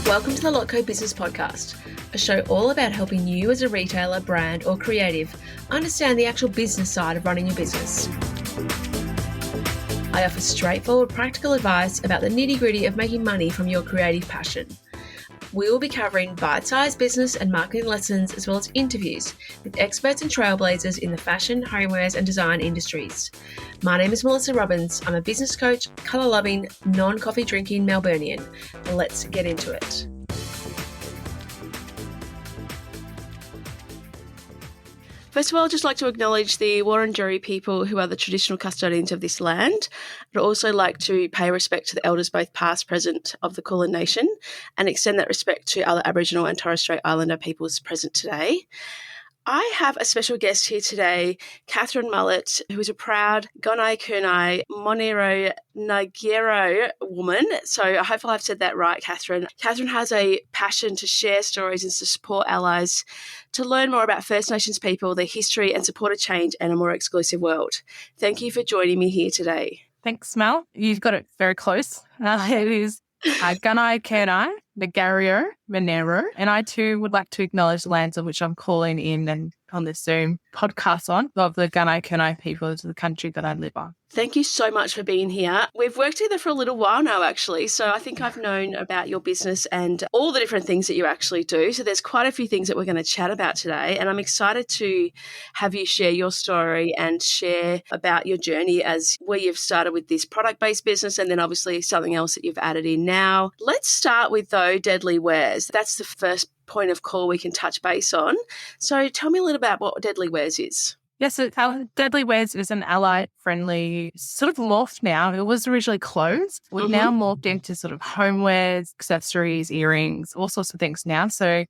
Welcome to the Lotco Business Podcast, a show all about helping you as a retailer, brand or creative understand the actual business side of running your business. I offer straightforward practical advice about the nitty-gritty of making money from your creative passion. We will be covering bite-sized business and marketing lessons as well as interviews with experts and trailblazers in the fashion, homewares and design industries. My name is Melissa Robbins. I'm a business coach, colour-loving, non-coffee drinking Melburnian. Let's get into it. First of all, I'd just like to acknowledge the Wurundjeri people who are the traditional custodians of this land. I'd also like to pay respect to the elders, both past, present, of the Kulin Nation, and extend that respect to other Aboriginal and Torres Strait Islander peoples present today. I have a special guest here today, Katherine Mullet, who is a proud Gunaikurnai and Monero Ngarigo woman. So I hope I've said that right, Katherine. Katherine has a passion to share stories and to support allies, to learn more about First Nations people, their history, and support a change and a more exclusive world. Thank you for joining me here today. Thanks, Mel. You've got it very close. It is Gunaikurnai and Monero, and I too would like to acknowledge the lands of which I'm calling in and on this Zoom podcast on, of the Gunaikurnai people of the country that I live on. Thank you so much for being here. We've worked together for a little while now, actually, so I think I've known about your business and all the different things that you actually do. So there's quite a few things that we're going to chat about today, and I'm excited to have you share your story and share about your journey as where you've started with this product-based business and then obviously something else that you've added in now. Let's start with, though, Deadly Wears. That's the first point of call we can touch base on. So tell me a little about what Deadly Wears is. Yes, Deadly Wears is an ally-friendly sort of morph now. It was originally clothes. We've now morphed into sort of homewares, accessories, earrings, all sorts of things now. So,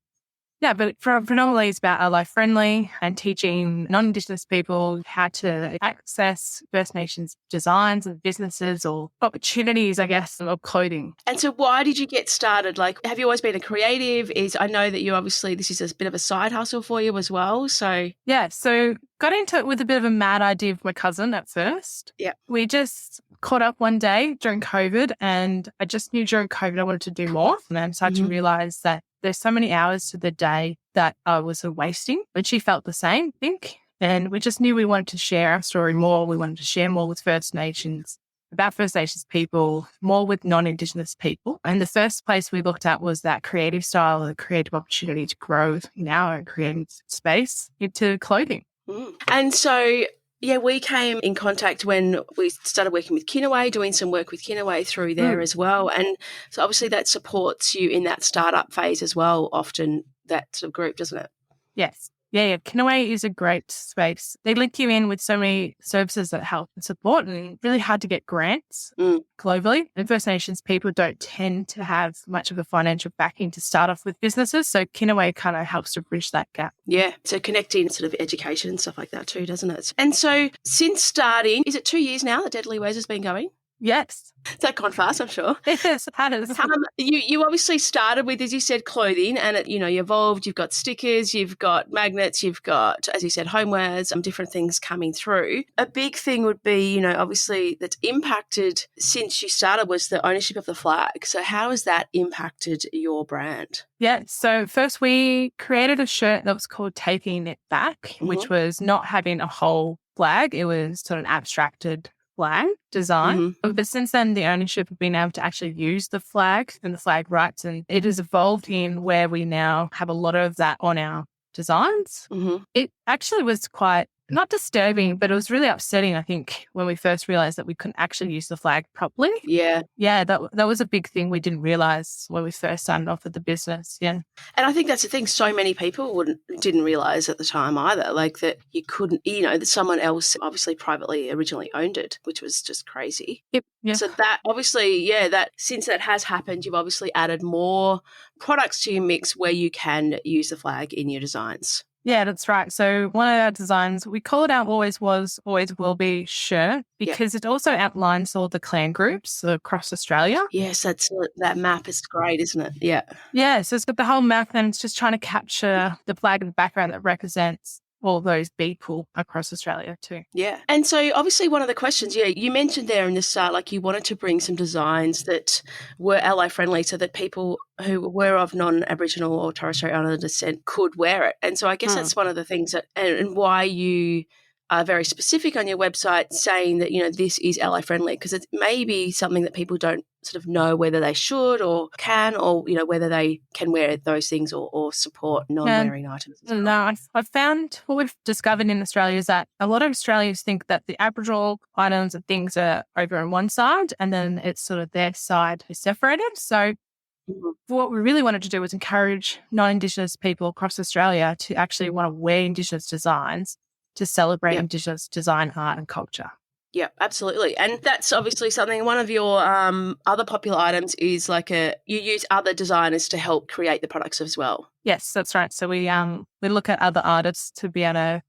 yeah, but predominantly it's about ally-friendly and teaching non-Indigenous people how to access First Nations designs and businesses or opportunities, I guess, of clothing. And so why did you get started? Like, have you always been a creative? I know that you obviously, this is a bit of a side hustle for you as well. So yeah, so got into it with a bit of a mad idea with my cousin at first. Yeah. We just caught up one day during COVID, and I just knew during COVID I wanted to do more. And I started to realise that there's so many hours to the day that I was wasting. And she felt the same, I think. And we just knew we wanted to share our story more. We wanted to share more with First Nations, about First Nations people, more with non-Indigenous people. And the first place we looked at was that creative style, the creative opportunity to grow in our creative space into clothing. And so, yeah, we came in contact when we started working with Kinaway, doing some work with Kinaway through there as well. And so obviously that supports you in that startup phase as well, often, that sort of group, doesn't it? Yes. Yeah. Kinaway is a great space. They link you in with so many services that help and support, and really hard to get grants globally. And First Nations people don't tend to have much of a financial backing to start off with businesses. So Kinaway kind of helps to bridge that gap. Yeah. So connecting sort of education and stuff like that too, doesn't it? And so since starting, is it 2 years now that Deadly Wears has been going? Yes. It's gone fast, I'm sure. Yes, it has. You obviously started with, as you said, clothing, and you evolved. You've got stickers, you've got magnets, you've got, as you said, homewares, different things coming through. A big thing would be, obviously that's impacted since you started was the ownership of the flag. So how has that impacted your brand? Yeah. So first we created a shirt that was called Taking It Back, which was not having a whole flag. It was sort of an abstracted flag design. But since then, the ownership of being able to actually use the flag and the flag rights, and it has evolved in where we now have a lot of that on our designs. It actually was quite not disturbing, but it was really upsetting, I think, when we first realised that we couldn't actually use the flag properly. Yeah. Yeah, that was a big thing we didn't realise when we first started off with the business, yeah. And I think that's the thing, so many people didn't realise at the time either, like that you couldn't, that someone else obviously privately originally owned it, which was just crazy. Yep. Yeah. So that obviously, that since that has happened, you've obviously added more products to your mix where you can use the flag in your designs. Yeah, that's right. So one of our designs, we call it our Always Was, Always Will Be shirt because it also outlines all the clan groups across Australia. Yes, that map is great, isn't it? Yeah. Yeah, so it's got the whole map and it's just trying to capture the flag in the background that represents all those people across Australia too. Yeah. And so obviously one of the questions, you mentioned there in the start, like you wanted to bring some designs that were ally friendly so that people who were of non-Aboriginal or Torres Strait Islander descent could wear it. And so I guess that's one of the things that, and why you are very specific on your website saying that, this is ally friendly, because it may be something that people don't sort of know whether they should or can, or, whether they can wear those things or support non-wearing items as well. No, I've found what we've discovered in Australia is that a lot of Australians think that the Aboriginal items and things are over on one side and then it's sort of their side is separated. So what we really wanted to do was encourage non-Indigenous people across Australia to actually want to wear Indigenous designs to celebrate Indigenous design, art and culture. Yeah, absolutely. And that's obviously something, one of your other popular items is you use other designers to help create the products as well. Yes, that's right. So we look at other artists to be able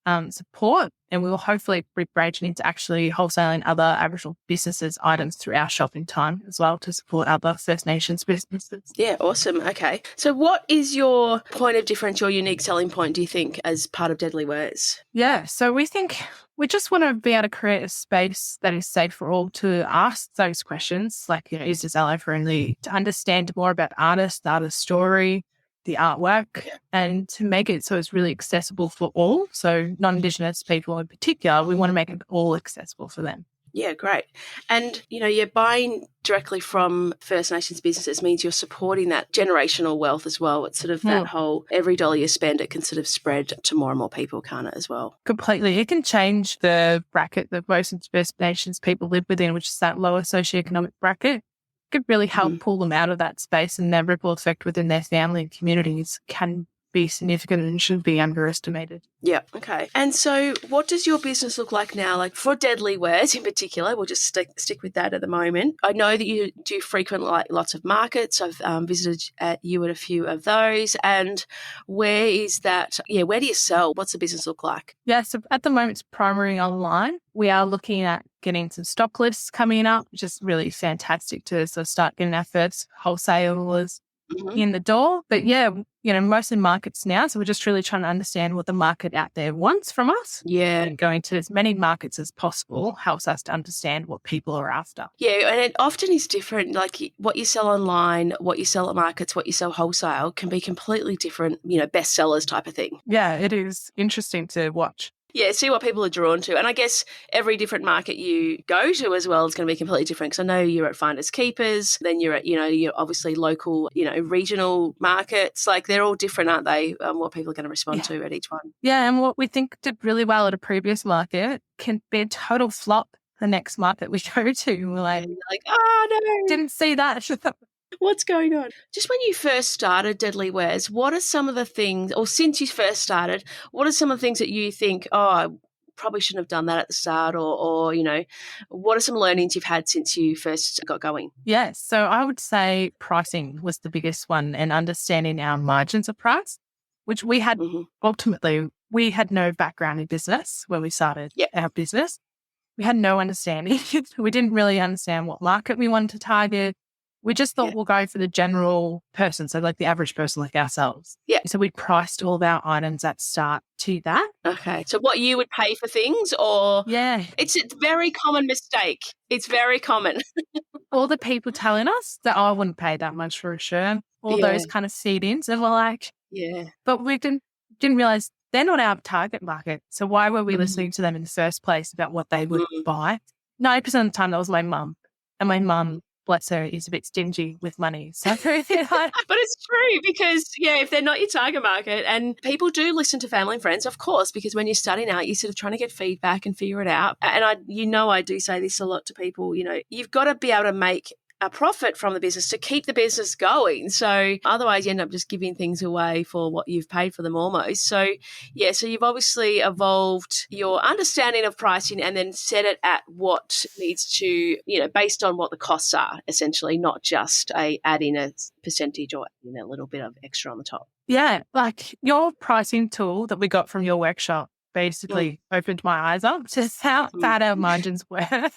to support, and we will hopefully be branching into actually wholesaling other Aboriginal businesses' items through our shopping time as well to support other First Nations businesses. Yeah, awesome. Okay. So what is your point of difference, your unique selling point, do you think, as part of Deadly Wears? Yeah, so we think we just want to be able to create a space that is safe for all to ask those questions, like, is this ally friendly, to understand more about artists, the artist story, the artwork, and to make it so it's really accessible for all. So non-Indigenous people in particular, we want to make it all accessible for them. Yeah, great. And, you're buying directly from First Nations businesses means you're supporting that generational wealth as well. It's sort of that whole every dollar you spend, it can sort of spread to more and more people, can't it, as well? Completely. It can change the bracket that most First Nations people live within, which is that lower socioeconomic bracket. Could really help pull them out of that space, and their ripple effect within their family and communities can be significant and shouldn't be underestimated. Yeah, okay. And so what does your business look like now? Like for Deadly Wears in particular, we'll just stick with that at the moment. I know that you do frequent lots of markets. I've visited you at a few of those. And where is that? Yeah, where do you sell? What's the business look like? Yeah, so at the moment it's primarily online. We are looking at getting some stock lists coming up, which is really fantastic to sort of start getting our first wholesalers in the door. But yeah, mostly markets now. So we're just really trying to understand what the market out there wants from us. Yeah. And going to as many markets as possible helps us to understand what people are after. Yeah, and it often is different. Like what you sell online, what you sell at markets, what you sell wholesale can be completely different, bestsellers type of thing. Yeah, it is interesting to watch. Yeah, see what people are drawn to. And I guess every different market you go to as well is going to be completely different, because I know you're at Finders Keepers, then you're at, you're obviously local, regional markets. Like they're all different, aren't they, what people are going to respond to at each one. Yeah, and what we think did really well at a previous market can be a total flop the next market we go to. We're like, oh, no. Didn't see that. What's going on? Just when you first started Deadly Wears, what are some of the things, or since you first started, what are some of the things that you think, I probably shouldn't have done that at the start, or what are some learnings you've had since you first got going? Yes, so I would say pricing was the biggest one, and understanding our margins of price, which we had ultimately, we had no background in business when we started our business. We had no understanding. We didn't really understand what market we wanted to target. We just thought we'll go for the general person, so like the average person like ourselves. Yeah. So we priced all of our items at start to that. Okay. So what you would pay for things, or... Yeah. It's a very common mistake. It's very common. All the people telling us that I wouldn't pay that much for a shirt, all those kind of seed-ins, and we're like... Yeah. But we didn't realise they're not our target market. So why were we listening to them in the first place about what they would buy? 90% of the time that was my mum. And my mum, bless her, is a bit stingy with money. So, but it's true, because if they're not your target market, and people do listen to family and friends, of course, because when you're starting out, you're sort of trying to get feedback and figure it out. And I do say this a lot to people, you've got to be able to make a profit from the business to keep the business going. So otherwise you end up just giving things away for what you've paid for them almost. So so you've obviously evolved your understanding of pricing and then set it at what needs to, based on what the costs are, essentially, not just adding a percentage or adding a little bit of extra on the top. Yeah, like your pricing tool that we got from your workshop basically opened my eyes up to how bad our margins were.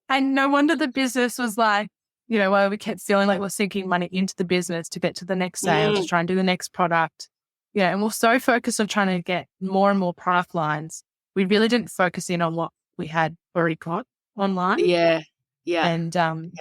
And no wonder the business was like, we kept feeling like we're sinking money into the business to get to the next sale, to try and do the next product. Yeah, and we're so focused on trying to get more and more product lines. We really didn't focus in on what we had already got online Yeah. Yeah. and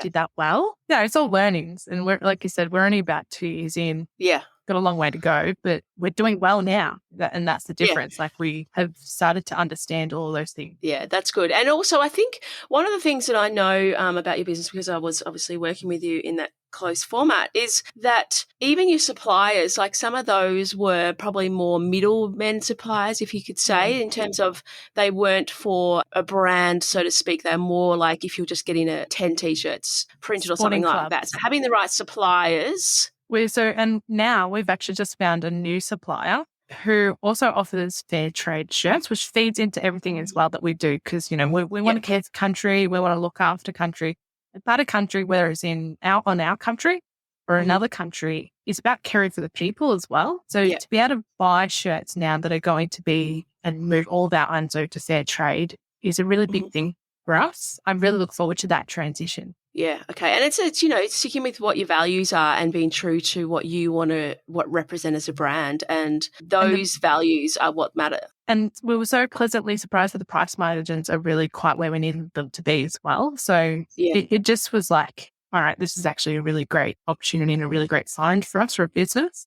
did that well. Yeah, it's all learnings. And we're, like you said, we're only about 2 years in. Yeah. Got a long way to go, but we're doing well now. And that's the Yeah. difference. Like we have started to understand all those things. Yeah, that's good. And also, I think one of the things that I know about your business, because I was obviously working with you in that close format, is that even your suppliers, like some of those were probably more middlemen suppliers, if you could say, in terms of they weren't for a brand, so to speak. They're more like if you're just getting 10 T-shirts printed or something Sporting like that. clubs. So having the right suppliers. And now we've actually just found a new supplier who also offers fair trade shirts, which feeds into everything as well that we do. Because, we want to care for country. We want to look after country. About a country, whether it's on our country or another country, is about caring for the people as well. So to be able to buy shirts now that are going to be and move all of our items over to fair trade is a really big thing for us. I really look forward to that transition. Yeah. Okay. And it's sticking with what your values are and being true to what you what represent as a brand. And those values are what matter. And we were so pleasantly surprised that the price margins are really quite where we needed them to be as well. So it just was like, all right, this is actually a really great opportunity and a really great find for us for a business.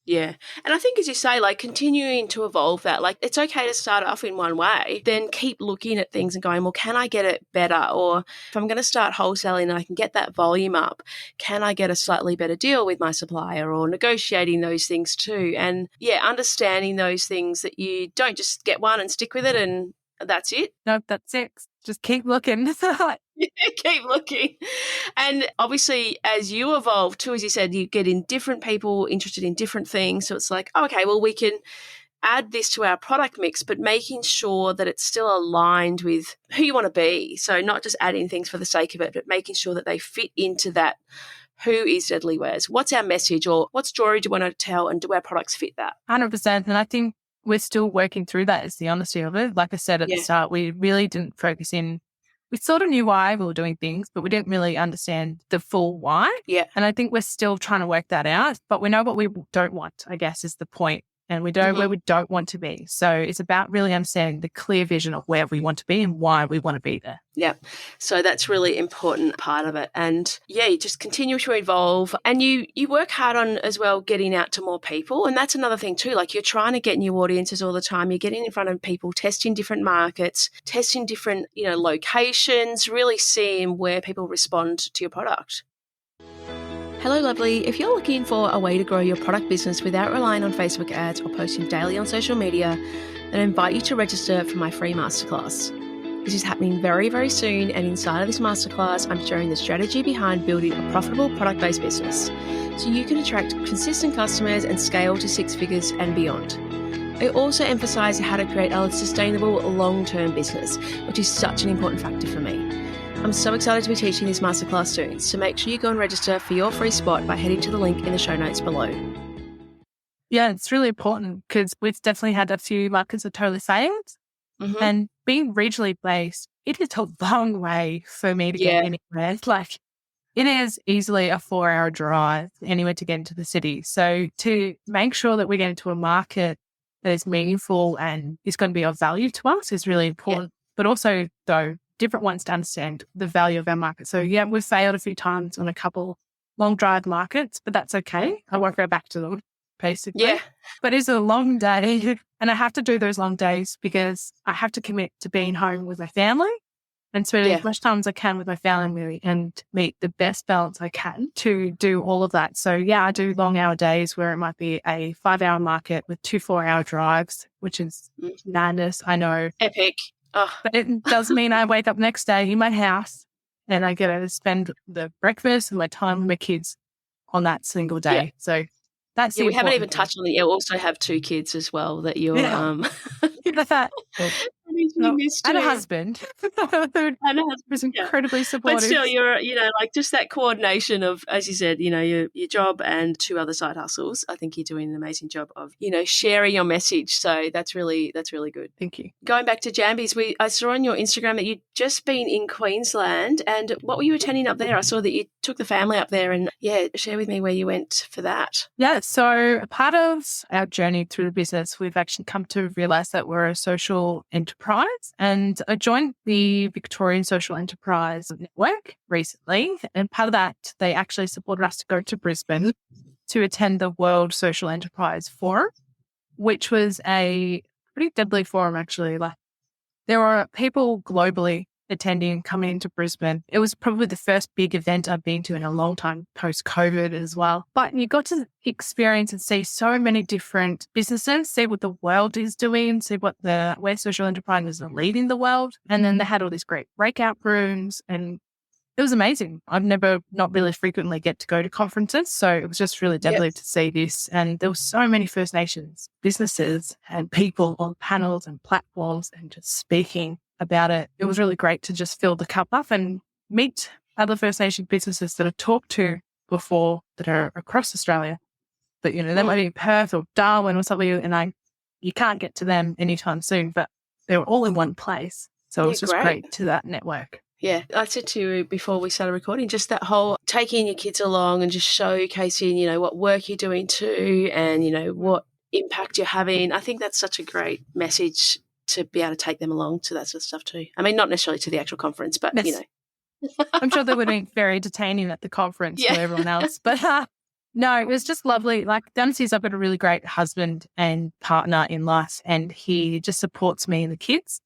Yeah. And I think, as you say, like continuing to evolve that, like it's okay to start off in one way, then keep looking at things and going, well, can I get it better? Or if I'm going to start wholesaling and I can get that volume up, can I get a slightly better deal with my supplier, or negotiating those things too? And understanding those things, that you don't just get one and stick with it and that's it. No, that's it. Just keep looking. Keep looking. And obviously, as you evolve too, as you said, you get in different people interested in different things. So it's like, okay, well, we can add this to our product mix, but making sure that it's still aligned with who you want to be. So not just adding things for the sake of it, but making sure that they fit into that. Who is Deadly Wears? What's our message, or what story do you want to tell, and do our products fit that? 100%. And I think we're still working through that, is the honesty of it. Like I said at the start, we really didn't focus in. We sort of knew why we were doing things, but we didn't really understand the full why. Yeah. And I think we're still trying to work that out, but we know what we don't want, I guess, is the point. And we know where we don't want to be. So it's about really understanding the clear vision of where we want to be and why we want to be there. Yeah. So that's really important part of it. And you just continue to evolve, and you work hard on as well getting out to more people. And that's another thing too. Like, you're trying to get new audiences all the time. You're getting in front of people, testing different markets, testing different, locations, really seeing where people respond to your product. Hello, lovely. If you're looking for a way to grow your product business without relying on Facebook ads or posting daily on social media, then I invite you to register for my free masterclass. This is happening very, very soon, and inside of this masterclass, I'm sharing the strategy behind building a profitable product-based business so you can attract consistent customers and scale to 6 figures and beyond. I also emphasize how to create a sustainable long-term business, which is such an important factor for me. I'm so excited to be teaching this masterclass soon, so make sure you go and register for your free spot by heading to the link in the show notes below. Yeah, it's really important because we've definitely had a few markets that totally failed. And being regionally based, it is a long way for me to get anywhere. It's like, it is easily a 4-hour drive anywhere to get into the city. So to make sure that we get into a market that is meaningful and is going to be of value to us is really important. But also, though, different ones to understand the value of our market. So we've failed a few times on a couple long drive markets, but that's okay. I won't go back to them, basically. Yeah. But it's a long day, and I have to do those long days because I have to commit to being home with my family and spending as much time as I can with my family and meet the best balance I can to do all of that. So I do long hour days where it might be a 5-hour market with 2 4-hour drives, which is madness. I know. Epic. Oh. But it does mean I wake up next day in my house and I get to spend the breakfast and my time with my kids on that single day. Yeah. So that's we haven't even touched on it. You also have 2 kids as well that you're that. means we missed and a you. husband. And a husband, was incredibly supportive. But still, you're, like just that coordination of, as you said, your job and 2 other side hustles. I think you're doing an amazing job of, sharing your message. So that's really good. Thank you. Going back to Djambies, I saw on your Instagram that you'd just been in Queensland, and what were you attending up there? I saw that you took the family up there, and share with me where you went for that. Yeah, so part of our journey through the business, we've actually come to realise that we're a social enterprise, and I joined the Victorian Social Enterprise Network recently, and part of that, they actually supported us to go to Brisbane to attend the World Social Enterprise Forum, which was a pretty deadly forum, actually. Like, there were people globally attending, coming into Brisbane. It was probably the first big event I've been to in a long time, post-COVID as well. But you got to experience and see so many different businesses, see what the world is doing, see what where social enterprises are leading the world. And then they had all these great breakout rooms, and it was amazing. I've not really frequently get to go to conferences, so it was just really deadly to see this. And there were so many First Nations businesses and people on panels and platforms and just speaking about it. It was really great to just fill the cup up and meet other First Nation businesses that I've talked to before that are across Australia. But, they might be in Perth or Darwin or something, and you can't get to them anytime soon, but they were all in one place. So it was just great to that network. Yeah, I said to you before we started recording, just that whole taking your kids along and just showcasing, what work you're doing too, and, what impact you're having. I think that's such a great message to be able to take them along to that sort of stuff too. I mean, not necessarily to the actual conference, but, I'm sure they would be very entertaining at the conference for everyone else. But no, it was just lovely. Like, downstairs, I've got a really great husband and partner in life, and he just supports me and the kids.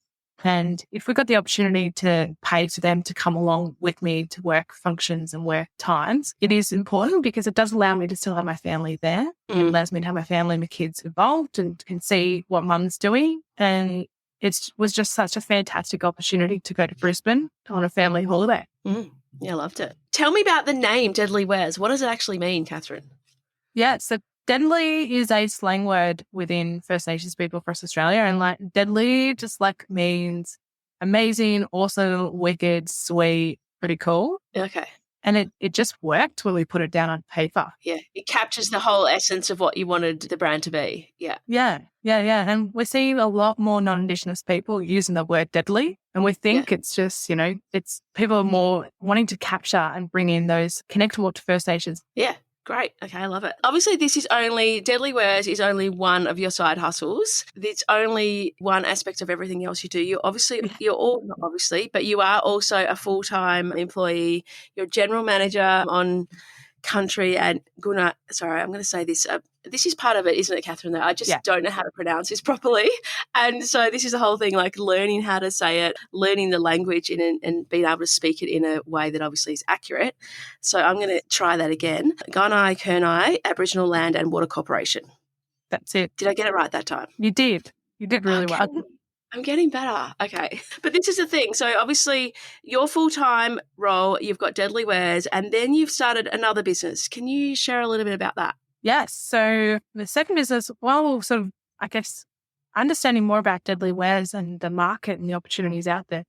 And if we got the opportunity to pay for them to come along with me to work functions and work times, it is important because it does allow me to still have my family there. It allows me to have my family and my kids involved and can see what mum's doing. And it was just such a fantastic opportunity to go to Brisbane on a family holiday. Yeah, I loved it. Tell me about the name Deadly Wears. What does it actually mean, Katherine? Yeah, so deadly is a slang word within First Nations people across Australia, and deadly just means amazing, awesome, wicked, sweet, pretty cool. Okay. And it just worked when we put it down on paper. Yeah, it captures the whole essence of what you wanted the brand to be. Yeah. Yeah. And we're seeing a lot more non-Indigenous people using the word deadly, and we think it's just, it's people are more wanting to capture and bring in those, connect more to First Nations. Yeah. Great. Okay, I love it. Obviously, Deadly Wears is only one of your side hustles. It's only one aspect of everything else you do. Not obviously, but you are also a full-time employee. You're general manager on country and sorry, I'm going to say this. This is part of it, isn't it, Katherine? I just don't know how to pronounce this properly. And so this is the whole thing, learning how to say it, learning the language and being able to speak it in a way that obviously is accurate. So I'm going to try that again. Gunaikurnai Aboriginal Land and Water Corporation. That's it. Did I get it right that time? You did. You did really well. I'm getting better. Okay. But this is the thing. So obviously your full-time role, you've got Deadly Wears, and then you've started another business. Can you share a little bit about that? Yes. So the second business, sort of, I guess, understanding more about Deadly Wears and the market and the opportunities out there,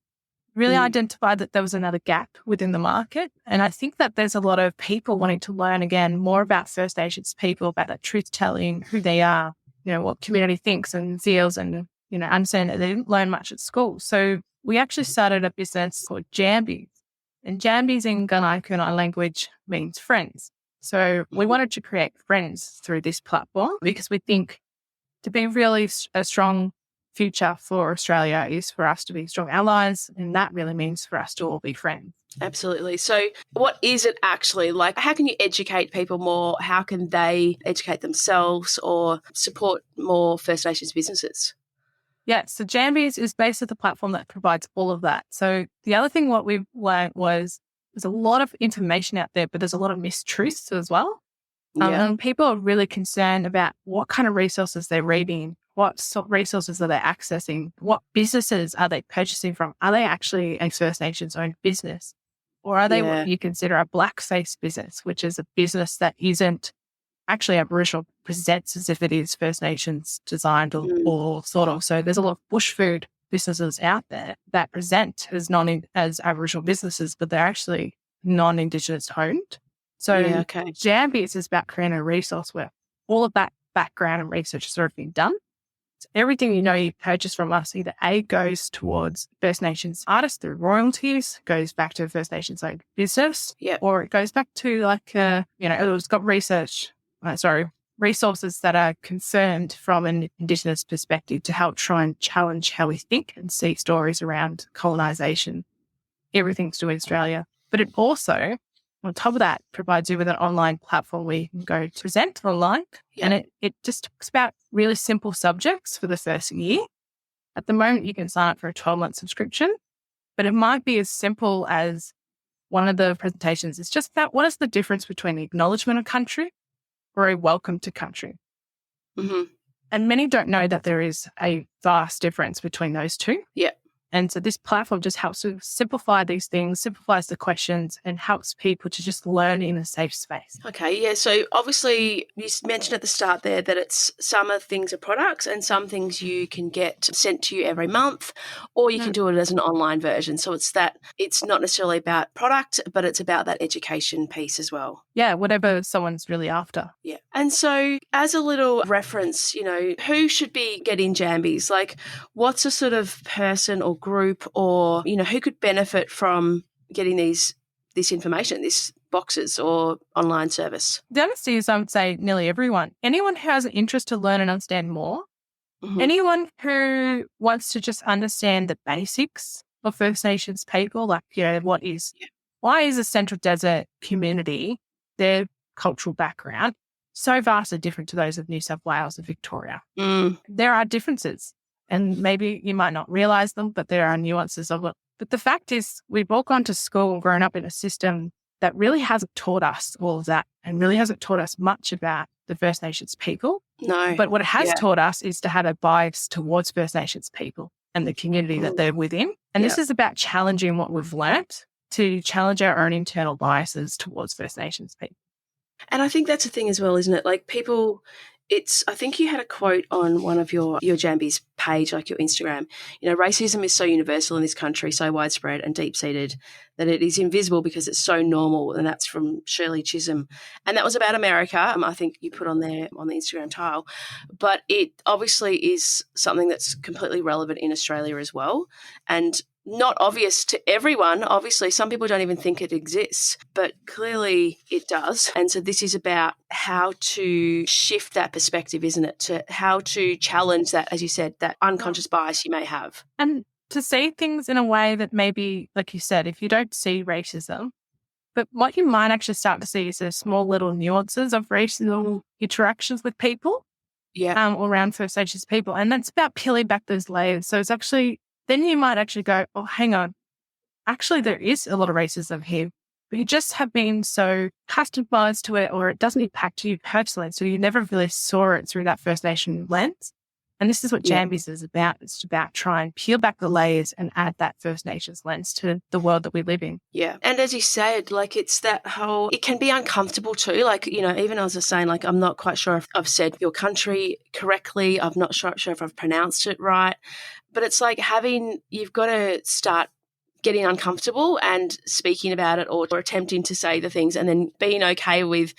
really identified that there was another gap within the market. And I think that there's a lot of people wanting to learn again more about First Nations people, about that truth-telling, who they are, what community thinks and feels, and understand that they didn't learn much at school. So we actually started a business called Djambies. And Djambies in Gunaikurnai language means friends. So we wanted to create friends through this platform because we think to be really a strong future for Australia is for us to be strong allies, and that really means for us to all be friends. Absolutely. So what is it actually like? How can you educate people more? How can they educate themselves or support more First Nations businesses? Yeah, so Djambies is basically the platform that provides all of that. So the other thing what we learned was there's a lot of information out there, but there's a lot of mistruths as well. And people are really concerned about what kind of resources they're reading, what sort of resources are they accessing, what businesses are they purchasing from? Are they actually a First Nations owned business? Or are they what you consider a blackface business, which is a business that isn't actually Aboriginal, presents as if it is First Nations designed or sort of. So there's a lot of bush food businesses out there that present as Aboriginal businesses, but they're actually non-Indigenous owned. So Djambies is about creating a resource where all of that background and research has already been done. So everything you purchase from us either A, goes towards First Nations artists through royalties, goes back to a First Nations owned business, or it goes back to it's got resources that are concerned from an Indigenous perspective to help try and challenge how we think and see stories around colonisation, everything to do with Australia. But it also, on top of that, provides you with an online platform where you can go to present online. And it just talks about really simple subjects for the first year. At the moment, you can sign up for a 12-month subscription, but it might be as simple as one of the presentations is just about what is the difference between acknowledgement of country or a welcome to country. Mm-hmm. And many don't know that there is a vast difference between those two. Yeah. And so this platform just helps to simplify these things, simplifies the questions, and helps people to just learn in a safe space. Okay, yeah. So obviously you mentioned at the start there that it's some of things are products and some things you can get sent to you every month, or you can do it as an online version. So it's not necessarily about product, but it's about that education piece as well. Yeah, whatever someone's really after. Yeah. And so as a little reference, who should be getting Djambies? Like, what's a sort of person or group or, who could benefit from getting this information, these boxes or online service? The honesty is I would say nearly everyone. Anyone who has an interest to learn and understand more, anyone who wants to just understand the basics of First Nations people, like, why is the Central Desert community, their cultural background, so vastly different to those of New South Wales and Victoria? There are differences. And maybe you might not realise them, but there are nuances of it. But the fact is, we've all gone to school and grown up in a system that really hasn't taught us all of that and really hasn't taught us much about the First Nations people. No. But what it has taught us is to have a bias towards First Nations people and the community that they're within. And this is about challenging what we've learnt, to challenge our own internal biases towards First Nations people. And I think that's the thing as well, isn't it? Like people... I think you had a quote on one of your Djambies page, like your Instagram. Racism is so universal in this country, so widespread and deep-seated that it is invisible because it's so normal. And that's from Shirley Chisholm. And that was about America. I think you put on there on the Instagram tile. But it obviously is something that's completely relevant in Australia as well. And not obvious to everyone. Obviously, some people don't even think it exists, but clearly it does. And so this is about how to shift that perspective, isn't it? To how to challenge that, as you said, that unconscious bias you may have. And to see things in a way that maybe, like you said, if you don't see racism, but what you might actually start to see is the small little nuances of racial interactions with people around First Nations people. And that's about peeling back those layers. So it's actually... then you might actually go, oh, hang on, actually there is a lot of racism here, but you just have been so customized to it or it doesn't impact you personally, so you never really saw it through that First Nation lens. And this is what Djambies is about. It's about trying to peel back the layers and add that First Nations lens to the world that we live in. Yeah. And as you said, like it's that whole, it can be uncomfortable too. Like, even as I was saying, like, I'm not quite sure if I've said your country correctly. I'm not sure if I've pronounced it right. But it's like you've got to start getting uncomfortable and speaking about it or attempting to say the things and then being okay with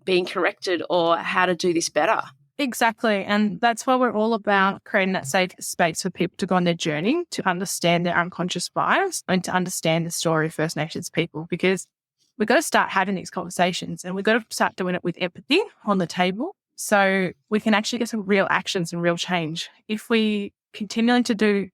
being corrected or how to do this better. Exactly. And that's why we're all about creating that safe space for people to go on their journey, to understand their unconscious bias and to understand the story of First Nations people, because we've got to start having these conversations and we've got to start doing it with empathy on the table so we can actually get some real actions and real change. If we continuing to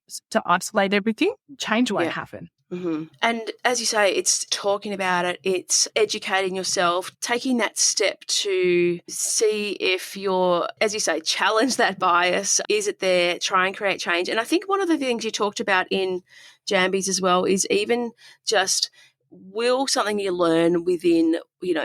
isolate everything, change won't happen. Mm-hmm. And as you say, it's talking about it, it's educating yourself, taking that step to see if you're, as you say, challenge that bias. Is it there? Try and create change. And I think one of the things you talked about in Djambies as well is even just will something you learn within,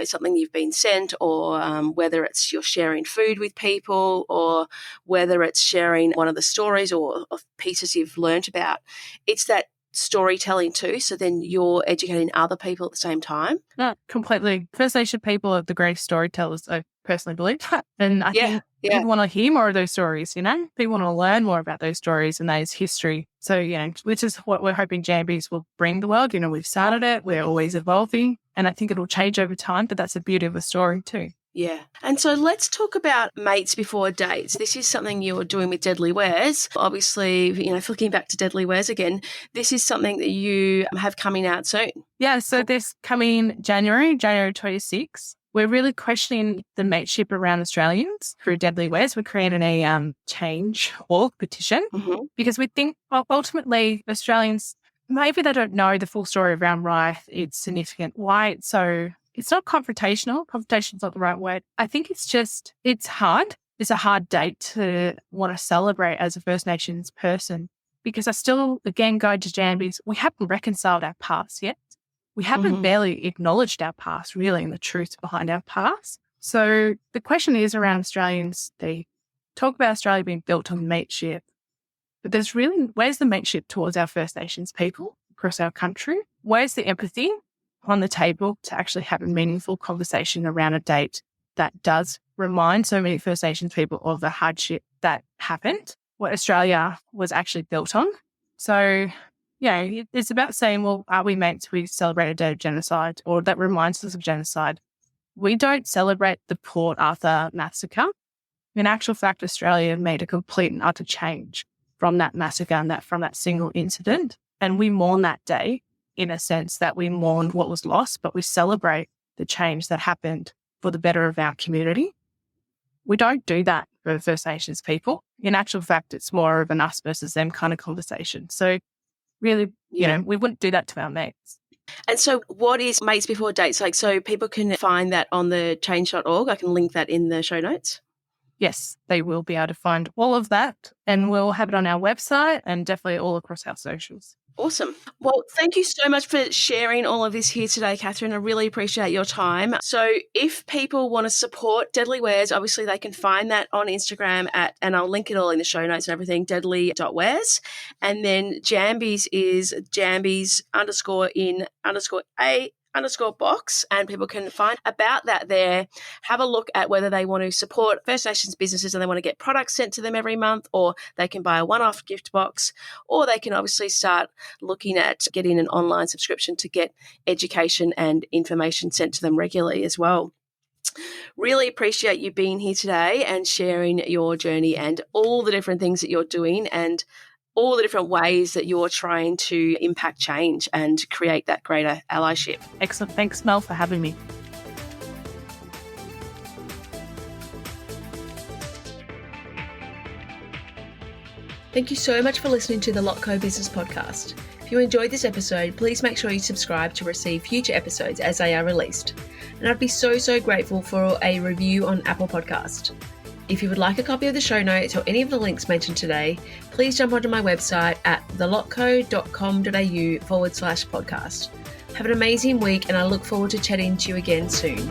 something you've been sent or whether it's you're sharing food with people or whether it's sharing one of the stories or pieces you've learnt about. It's that storytelling too, so then you're educating other people at the same time. No, completely. First Nation people are the greatest storytellers. personally believe that. And I think people want to hear more of those stories, People want to learn more about those stories and those history. So, which is what we're hoping Djambies will bring the world. We've started it. We're always evolving. And I think it'll change over time, but that's the beauty of a story too. Yeah. And so let's talk about mates before dates. This is something you're doing with Deadly Wears. Obviously, flicking back to Deadly Wears again, this is something that you have coming out soon. Yeah, so this coming January 26th. We're really questioning the mateship around Australians through Deadly Wears. We're creating a change.org petition because we think ultimately Australians, maybe they don't know the full story around why it's significant, why it's so... It's not confrontational. Confrontation's not the right word. I think it's hard. It's a hard date to want to celebrate as a First Nations person because I still, again, go to Djambies. We haven't reconciled our past yet. We haven't barely acknowledged our past, really, and the truth behind our past. So the question is around Australians. They talk about Australia being built on mateship, but where's the mateship towards our First Nations people across our country? Where's the empathy on the table to actually have a meaningful conversation around a date that does remind so many First Nations people of the hardship that happened, what Australia was actually built on. So, it's about saying, well, are we mates? We celebrate a day of genocide, or that reminds us of genocide. We don't celebrate the Port Arthur massacre. In actual fact, Australia made a complete and utter change from that massacre and from that single incident. And we mourn that day in a sense that we mourn what was lost, but we celebrate the change that happened for the better of our community. We don't do that for First Nations people. In actual fact, it's more of an us versus them kind of conversation. So really, we wouldn't do that to our mates. And so what is Mates Before Dates? So people can find that on the change.org. I can link that in the show notes. Yes, they will be able to find all of that, and we'll have it on our website and definitely all across our socials. Awesome. Well, thank you so much for sharing all of this here today, Katherine. I really appreciate your time. So if people want to support Deadly Wears, obviously they can find that on Instagram and I'll link it all in the show notes and everything, deadly.wears. And then Djambies is Djambies_in_a_box, and people can find about that there. Have a look at whether they want to support First Nations businesses and they want to get products sent to them every month, or they can buy a one-off gift box, or they can obviously start looking at getting an online subscription to get education and information sent to them regularly as well. Really appreciate you being here today and sharing your journey and all the different things that you're doing and all the different ways that you're trying to impact change and create that greater allyship. Excellent. Thanks, Mel, for having me. Thank you so much for listening to the Lotco Business Podcast. If you enjoyed this episode, please make sure you subscribe to receive future episodes as they are released. And I'd be so grateful for a review on Apple Podcast. If you would like a copy of the show notes or any of the links mentioned today, please jump onto my website at thelotco.com.au/podcast. Have an amazing week, and I look forward to chatting to you again soon.